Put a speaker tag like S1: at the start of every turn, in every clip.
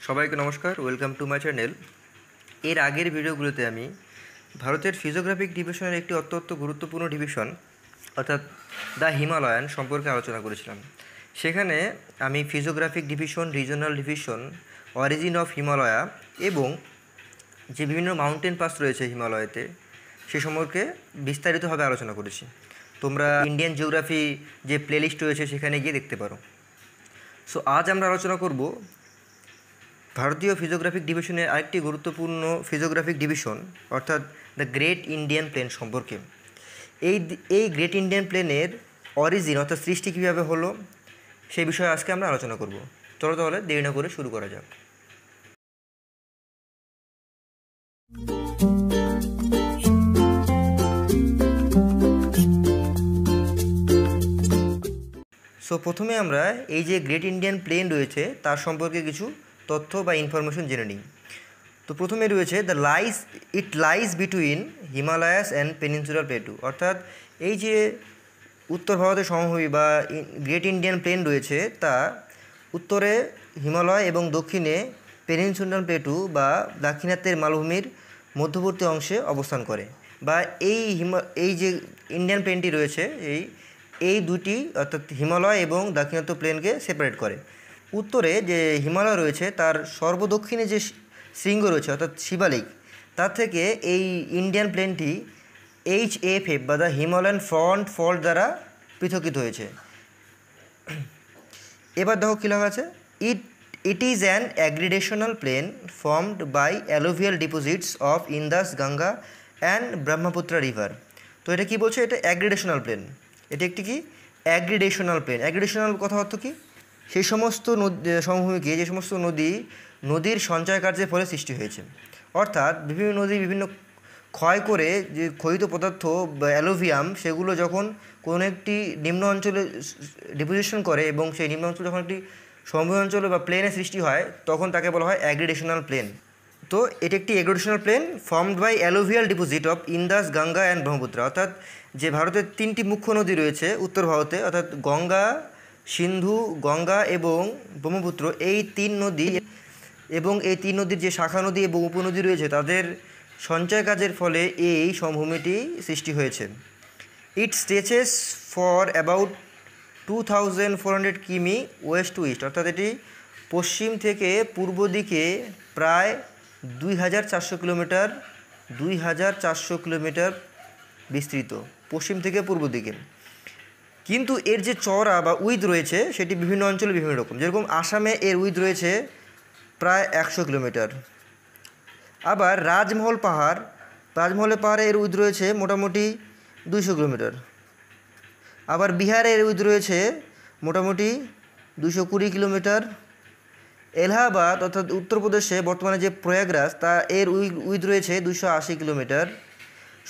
S1: সবাইকে নমস্কার, welcome to my channel. এর আগের ভিডিওগুলোতে আমি ভারতের ফিজিওগ্রাফিক ডিভিশনের একটি অত্যন্ত গুরুত্বপূর্ণ ডিভিশন অর্থাৎ দ্য হিমালয়ান সম্পর্কে আলোচনা করেছিলাম। সেখানে আমি physiographic division, regional division, origin of Himalaya এবং যে বিভিন্ন মাউন্টেন পাস রয়েছে হিমালয়াতে সে সম্পর্কে বিস্তারিতভাবে আলোচনা করেছি। তোমরা ইন্ডিয়ান জিওগ্রাফি যে প্লেলিস্ট রয়েছে সেখানে গিয়ে দেখতে পারো। সো আজ আমরা আলোচনা করব ভারতীয় ফিজিওগ্রাফিক ডিভিশনের আরেকটি গুরুত্বপূর্ণ ফিজিওগ্রাফিক ডিভিশন অর্থাৎ দ্য গ্রেট ইন্ডিয়ান প্লেন সম্পর্কে। এই গ্রেট ইন্ডিয়ান প্লেনের অরিজিন অর্থাৎ সৃষ্টি কীভাবে হলো সেই বিষয়ে আজকে আমরা আলোচনা করব। চলো তাহলে দেরি না করে শুরু করা যাক। সো প্রথমে আমরা এই যে গ্রেট ইন্ডিয়ান প্লেন রয়েছে তার সম্পর্কে কিছু তথ্য বা ইনফরমেশন জেনে নিই। তো প্রথমে রয়েছে it lies between Himalayas and peninsular plateau, অর্থাৎ এই যে উত্তর ভারতের সমভূমি বা গ্রেট ইন্ডিয়ান প্লেন রয়েছে তা উত্তরে হিমালয় এবং দক্ষিণে পেনিনসুলার প্লেটু বা দাক্ষিণাত্যের মালভূমির মধ্যবর্তী অংশে অবস্থান করে। বা এই যে ইন্ডিয়ান প্লেনটি রয়েছে এই দুটি অর্থাৎ হিমালয় এবং দাক্ষিণাত্য প্লেনকে সেপারেট করে। উত্তরে যে হিমালয় রয়েছে তার সর্বদক্ষিণে যে শৃঙ্গ রয়েছে অর্থাৎ শিবালিক, তার থেকে এই ইন্ডিয়ান প্লেনটি HFF বা দ্য হিমালয়ান ফ্রন্ট ফল্ট দ্বারা পৃথকীকৃত হয়েছে। এবার দেখো কী লেখা আছে, it is an aggradational plain formed by alluvial deposits of Indus, Ganga and Brahmaputra river. তো এটা কী বলছে, এটা অ্যাগ্রিডেশনাল প্লেন। এটি একটি কি অ্যাগ্রিডেশনাল প্লেন। অ্যাগ্রিডেশনাল কথা অর্থ কি, সেই সমস্ত সমভূমিকে যে সমস্ত নদীর সঞ্চয় কার্যের ফলে সৃষ্টি হয়েছে। অর্থাৎ বিভিন্ন নদী বিভিন্ন ক্ষয় করে যে ক্ষয়িত পদার্থ বা অ্যালুভিয়াম সেগুলো যখন কোনো একটি নিম্ন অঞ্চলে ডিপোজিশন করে এবং সেই নিম্ন অঞ্চল যখন একটি সমভূমি অঞ্চলে বা প্লেনে সৃষ্টি হয় তখন তাকে বলা হয় অ্যাগ্রিডেশনাল প্লেন। তো এটি একটি aggradational plain formed by alluvial deposit of Indus, Ganga and Brahmaputra. অর্থাৎ যে ভারতের তিনটি মুখ্য নদী রয়েছে উত্তর ভারতে অর্থাৎ গঙ্গা, সিন্ধু, গঙ্গা এবং ব্রহ্মপুত্র, এই তিন নদীর যে শাখা নদী এবং উপনদী রয়েছে তাদের সঞ্চয় কাজের ফলে এই সমভূমিটি সৃষ্টি হয়েছে। ইট স্ট্রেচেস ফর অ্যাবাউট 2400 কিমি ওয়েস্ট টু ইস্ট, অর্থাৎ এটি পশ্চিম থেকে পূর্ব দিকে প্রায় 2400 কিলোমিটার বিস্তৃত, পশ্চিম থেকে পূর্ব দিকে। কিন্তু এর যে চওড়া বা উইথ রয়েছে সেটি বিভিন্ন অঞ্চলে বিভিন্ন রকম। যেরকম আসামে এর উইথ রয়েছে প্রায় 100 কিলোমিটার। আবার রাজমহলের পাহাড়ে এর উইথ রয়েছে মোটামুটি 200 কিলোমিটার। আবার বিহারে এর উইথ রয়েছে মোটামুটি 220 কিলোমিটার। এলাহাবাদ অর্থাৎ উত্তরপ্রদেশে বর্তমানে যে প্রয়াগরাজ তা এর উইথ রয়েছে 280 কিলোমিটার।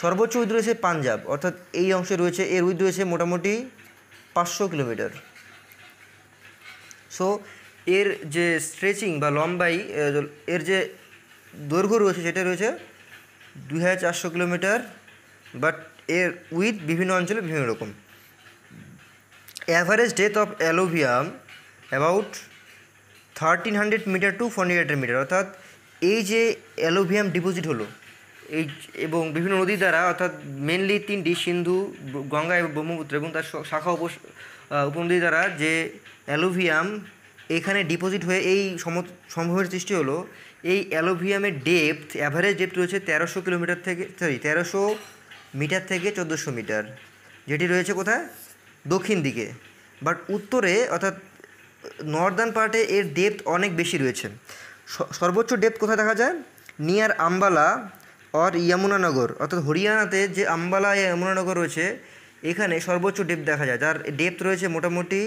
S1: সর্বোচ্চ উইথ রয়েছে পাঞ্জাব অর্থাৎ এই অংশে রয়েছে, এর উইথ রয়েছে মোটামুটি 500 কিলোমিটার। সো এর যে স্ট্রেচিং বা লম্বাই এর যে দৈর্ঘ্য রয়েছে সেটা রয়েছে 2400 কিলোমিটার, বাট এর উইথ বিভিন্ন অঞ্চলে বিভিন্ন রকম। Average depth of alluvium about 1300 metre to 400 metre. অর্থাৎ এই যে অ্যালুভিয়াম ডিপোজিট হলো এবং বিভিন্ন নদী দ্বারা অর্থাৎ মেনলি তিনটি সিন্ধু, গঙ্গা এবং ব্রহ্মপুত্র এবং তার শাখা উপনদী দ্বারা যে অ্যালুভিয়াম এখানে ডিপোজিট হয়ে এই সমভূমির সৃষ্টি হলো, এই অ্যালুভিয়ামের অ্যাভারেজ ডেপথ রয়েছে 1300 মিটার থেকে 1400 মিটার, যেটি রয়েছে কোথায়, দক্ষিণ দিকে। বাট উত্তরে অর্থাৎ নর্দার্ন পার্টে এর ডেপথ অনেক বেশি রয়েছে। সর্বোচ্চ ডেপথ কোথায় দেখা যায়, নিয়ার আম্বালা অর ইয়ামুনানগর, অর্থাৎ হরিয়ানাতে যে আম্বালা ইয়ামুনানগর রয়েছে এখানে সর্বোচ্চ ডেপথ দেখা যায়, যার ডেপথ রয়েছে মোটামুটি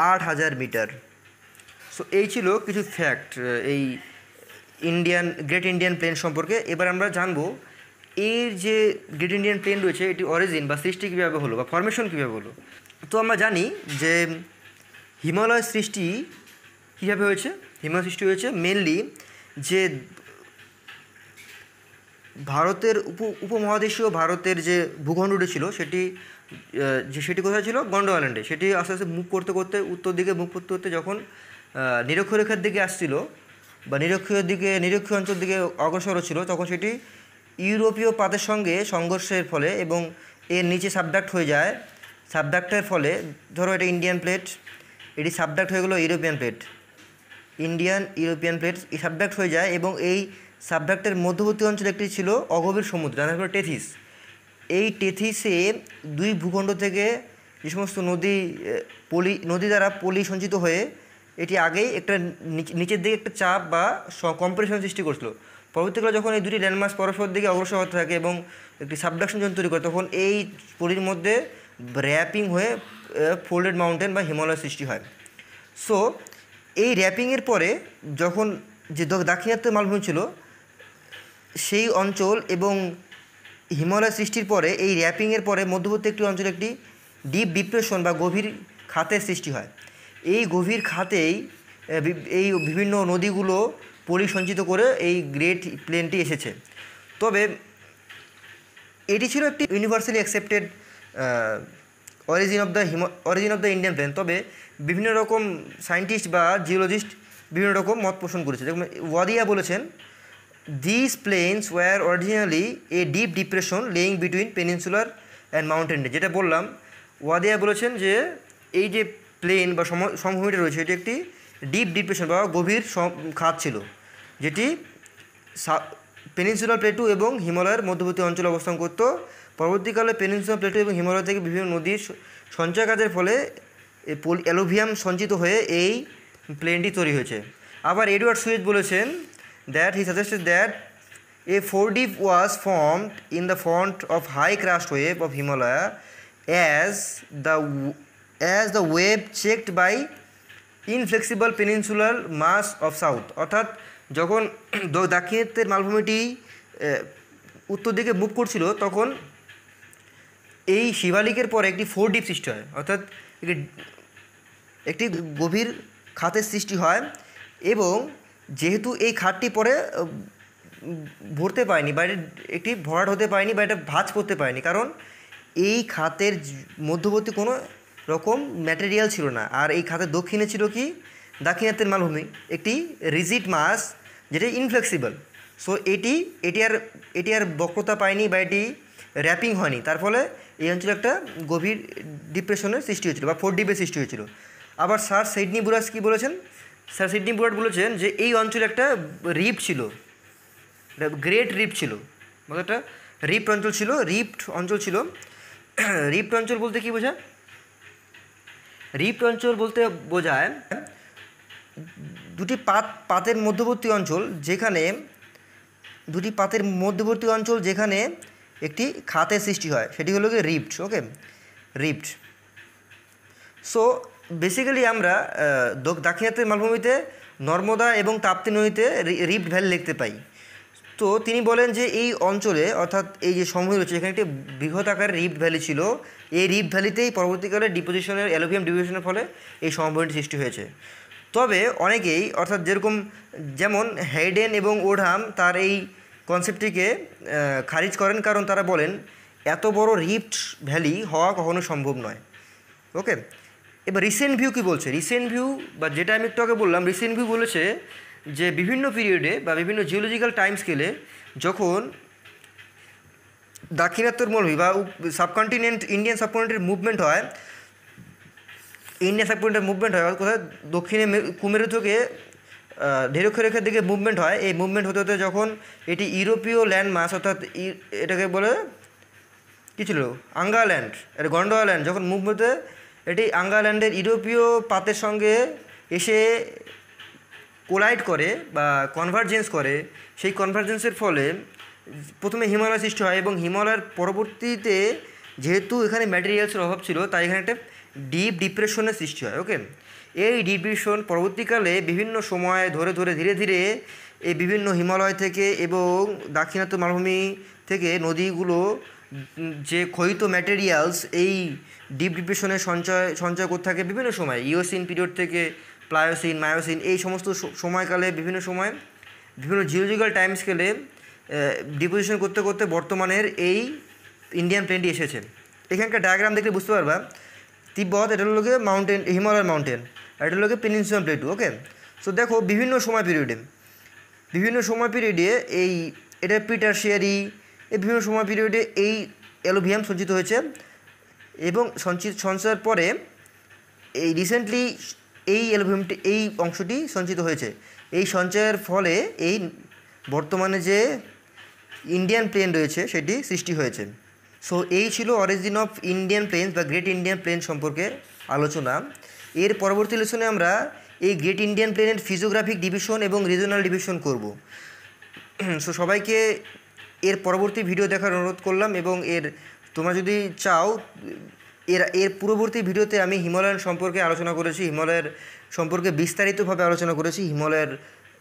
S1: 8000 মিটার। সো এই ছিল কিছু ফ্যাক্ট এই গ্রেট ইন্ডিয়ান প্লেন সম্পর্কে। এবার আমরা জানবো এর যে গ্রেট ইন্ডিয়ান প্লেন রয়েছে এটি অরিজিন বা সৃষ্টি কীভাবে হলো বা ফরমেশন কীভাবে হলো। তো আমরা জানি যে হিমালয় সৃষ্টি কীভাবে হয়েছে। হিমালয় সৃষ্টি হয়েছে মেনলি যে ভারতের উপমহাদেশীয় ভারতের যে ভূখণ্ডটি ছিল সেটি কোথায় ছিল, গন্ডোয়াল্যান্ডে। সেটি আস্তে আস্তে মুভ করতে করতে উত্তর দিকে মুভ করতে করতে যখন নিরক্ষরেখার দিকে আসছিল বা নিরক্ষীয় অঞ্চল দিকে অগ্রসর হচ্ছিল, তখন সেটি ইউরোপীয় পাতের সঙ্গে সংঘর্ষের ফলে এবং এর নিচে সাবডাক্ট হয়ে যায়। সাবডাক্টের ফলে ধরো এটা ইন্ডিয়ান প্লেট, এটি সাবডাক্ট হয়ে গেলো ইউরোপিয়ান প্লেট, ইউরোপিয়ান প্লেট সাবডাক্ট হয়ে যায় এবং এই সাবডাক্টের মধ্যবর্তী অঞ্চলে একটি ছিল অগভীর সমুদ্র, যার নাম হলো টেথিস। এই টেথিসে দুই ভূখণ্ড থেকে যে সমস্ত নদী দ্বারা পলি সঞ্চিত হয়ে এটি আগেই একটা নিচের দিকে একটা চাপ বা কম্প্রেশন সৃষ্টি করছিল। পরবর্তীকালে যখন এই দুটি ল্যান্ডমাস পরস্পর দিকে অগ্রসর হতে থাকে এবং একটি সাবডাকশন জোন তৈরি করে, তখন এই পলির মধ্যে র্যাপিং হয়ে ফোল্ডেড মাউন্টেন বা হিমালয় সৃষ্টি হয়। সো এই র্যাপিংয়ের পরে যখন যে দাক্ষিণাত্য মালভূমি ছিল সেই অঞ্চল এবং হিমালয় সৃষ্টির পরে এই র্যাপিংয়ের পরে মধ্যবর্তী একটি অঞ্চলে একটি ডিপ ডিপ্রেশন বা গভীর খাতের সৃষ্টি হয়। এই গভীর খাতেই এই বিভিন্ন নদীগুলো পলি সঞ্চিত করে এই গ্রেট প্লেনটি এসেছে। তবে এটি ছিল একটি universally accepted origin of the Indian plain. তবে বিভিন্ন রকম সায়েন্টিস্ট বা জিওলজিস্ট বিভিন্ন রকম মত পোষণ করেছে। যেমন ওয়াদিয়া বলেছেন, this plains were originally a deep depression lying between peninsular and mountain range. যেটা বললাম, ওয়াদিয়া বলেছেন যে এই যে প্লেন বা সমভূমিটা রয়েছে এটি একটি ডিপ ডিপ্রেশন বা গভীর খাত ছিল, যেটি পেনিনসুলার প্লেটু এবং হিমালয়ের মধ্যবর্তী অঞ্চলে অবস্থান করত। পরবর্তীকালে পেনিনসুলার প্লেটু এবং হিমালয় থেকে বিভিন্ন নদীর সঞ্চয় কাজের ফলে অ্যালুভিয়াম সঞ্চিত হয়ে এই প্লেনটি তৈরি হয়েছে। আবার এডওয়ার্ড সুয়েজ বলেছেন that he suggested that a foredip was formed in the front of high crust wave of Himalaya as the wave checked by inflexible peninsular mass of south। অর্থাৎ যখন দাক্ষিণাত্যের মালভূমিটি উত্তর দিকে মুভ করছিল তখন এই শিবালিকের পরে একটি ফোরডিপ সৃষ্টি হয়, অর্থাৎ একটি গভীর খাতের সৃষ্টি হয়। এবং যেহেতু এই খাতটি পরে ভরতে পারেনি বা একটি ভরাট হতে পারেনি বা এটা ভাঁজ করতে পারেনি, কারণ এই খাতের মধ্যবর্তী কোনো রকম ম্যাটেরিয়াল ছিল না। আর এই খাতের দক্ষিণে ছিল কি দাক্ষিণাত্যের মালভূমি, একটি রিজিড মাস যেটা ইনফ্লেক্সিবল। সো এটি আর বক্রতা পায়নি বা এটি র্যাপিং হয়নি, তার ফলে এই অঞ্চলে একটা গভীর ডিপ্রেশনের সৃষ্টি হয়েছিল বা ফোর ডিপের সৃষ্টি হয়েছিল। আবার স্যার সিডনি বুরাস কী বলেছেন? স্যার সিডনি বুরাট বলেছেন যে এই অঞ্চলে একটা রিফট ছিল, গ্রেট রিফট ছিল, মানে একটা রিফট অঞ্চল ছিল। রিফট অঞ্চল বলতে কী বোঝায়? রিফট অঞ্চল বলতে বোঝায় দুটি পাতের মধ্যবর্তী অঞ্চল যেখানে একটি খাতের সৃষ্টি হয়, সেটি হলো গিয়ে রিফট। ওকে, রিফট। সো বেসিক্যালি আমরা দাক্ষিণাত্যের মালভূমিতে নর্মদা এবং তাপ্তি নদীতে রিফট ভ্যালি দেখতে পাই। তো তিনি বলেন যে এই অঞ্চলে, অর্থাৎ এই যে সমভূমি রয়েছে, এখানে একটি বৃহৎ আকারের রিফট ভ্যালি ছিল। এই রিফট ভ্যালিতেই পরবর্তীকালে অ্যালুভিয়াম ডিপোজিশনের ফলে এই সমভূমিটি সৃষ্টি হয়েছে। তবে অনেকেই, অর্থাৎ যেমন হেইডেন এবং ওডহাম তার এই কনসেপ্টটিকে খারিজ করেন, কারণ তারা বলেন এত বড় রিফট ভ্যালি হওয়া কখনো সম্ভব নয়। ওকে, এবার রিসেন্ট ভিউ কী বলছে? রিসেন্ট ভিউ বা যেটা আমি একটু আগে বললাম, রিসেন্ট ভিউ বলেছে যে বিভিন্ন পিরিয়ডে বা বিভিন্ন জিওলজিক্যাল টাইম স্কেলে যখন দাক্ষিণাত্যের মালভূমি বা ইন্ডিয়ান সাবকন্টিনেন্টের মুভমেন্ট হয়, কোথায় দক্ষিণে কুমেরু থেকে নিরক্ষরেখার দিকে মুভমেন্ট হয়। এই মুভমেন্ট হতে হতে যখন এটি ইউরোপীয় ল্যান্ড মাস, অর্থাৎ এটাকে বলে কী ছিল, আঙ্গা ল্যান্ড, এটা গন্ডোয়া ল্যান্ড, যখন মুভমেন্টে এটি আঙ্গা ল্যান্ডের ইউরোপীয় পাতের সঙ্গে এসে কোলাইড করে বা কনভার্জেন্স করে, সেই কনভার্জেন্সের ফলে প্রথমে হিমালয় সৃষ্টি হয় এবং হিমালয়ের পরবর্তীতে যেহেতু এখানে ম্যাটেরিয়ালসের অভাব ছিল, তাই এখানে একটা ডিপ ডিপ্রেশনের সৃষ্টি হয়। ওকে, এই ডিপ্রেশন পরবর্তীকালে বিভিন্ন সময় ধরে ধীরে ধীরে এই বিভিন্ন হিমালয় থেকে এবং দাক্ষিণাত্য মালভূমি থেকে নদীগুলো যে ক্ষয়িত ম্যাটেরিয়ালস এই ডিপ ডিপ্রেশনের সঞ্চয় করতে থাকে বিভিন্ন সময়, ইওসিন পিরিয়ড থেকে প্লায়োসিন, মায়োসিন, এই সমস্ত সময়কালে বিভিন্ন জিওলজিক্যাল টাইম স্কেলে ডিপোজিশন করতে করতে বর্তমানের এই ইন্ডিয়ান প্লেনটি এসেছে। এখানকার ডায়াগ্রাম দেখলে বুঝতে পারবা, তিব্বত এটা হলো মাউন্টেন, হিমালয়ের মাউন্টেন, আর এটা হলো পেনিনসুলার প্লেটু। ওকে, সো দেখো বিভিন্ন সময় পিরিয়ডে বিভিন্ন সময় পিরিয়ডে এটা প্রিটারশিয়ারি এই বিভিন্ন সময় পিরিয়ডে এই অ্যালুভিয়াম সঞ্চিত হয়েছে এবং সঞ্চয়ের পরে এই রিসেন্টলি এই অ্যালুভিয়ামটি এই অংশটি সঞ্চিত হয়েছে। এই সঞ্চয়ের ফলে এই বর্তমানে যে ইন্ডিয়ান প্লেন রয়েছে সেটি সৃষ্টি হয়েছে। সো এই ছিল অরিজিন অফ ইন্ডিয়ান প্লেনস বা গ্রেট ইন্ডিয়ান প্লেন সম্পর্কে আলোচনা। এর পরবর্তী লেসনে আমরা এই গ্রেট ইন্ডিয়ান প্লেনের ফিজিওগ্রাফিক ডিভিশন এবং রিজনাল ডিভিশন করব। সো সবাইকে এর পরবর্তী ভিডিও দেখার অনুরোধ করলাম এবং তোমরা যদি চাও এর পূর্ববর্তী ভিডিওতে আমি হিমালয়ান সম্পর্কে আলোচনা করেছি, হিমালয়ের সম্পর্কে বিস্তারিতভাবে আলোচনা করেছি, হিমালয়ের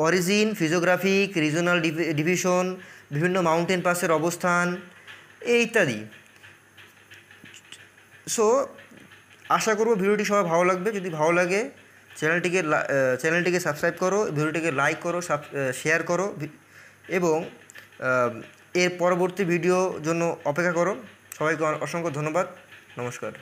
S1: অরিজিন, ফিজিওগ্রাফিক, রিজনাল ডিভিশন, বিভিন্ন মাউন্টেন পাসের অবস্থান ইত্যাদি। সো আশা করব ভিডিওটি সবার ভালো লাগবে। যদি ভালো লাগে চ্যানেলটিকে সাবস্ক্রাইব করো, ভিডিওটিকে লাইক করো, শেয়ার করো এবং এর পরবর্তী ভিডিও জন্য অপেক্ষা করো। সবাইকে অসংখ্য ধন্যবাদ। নমস্কার।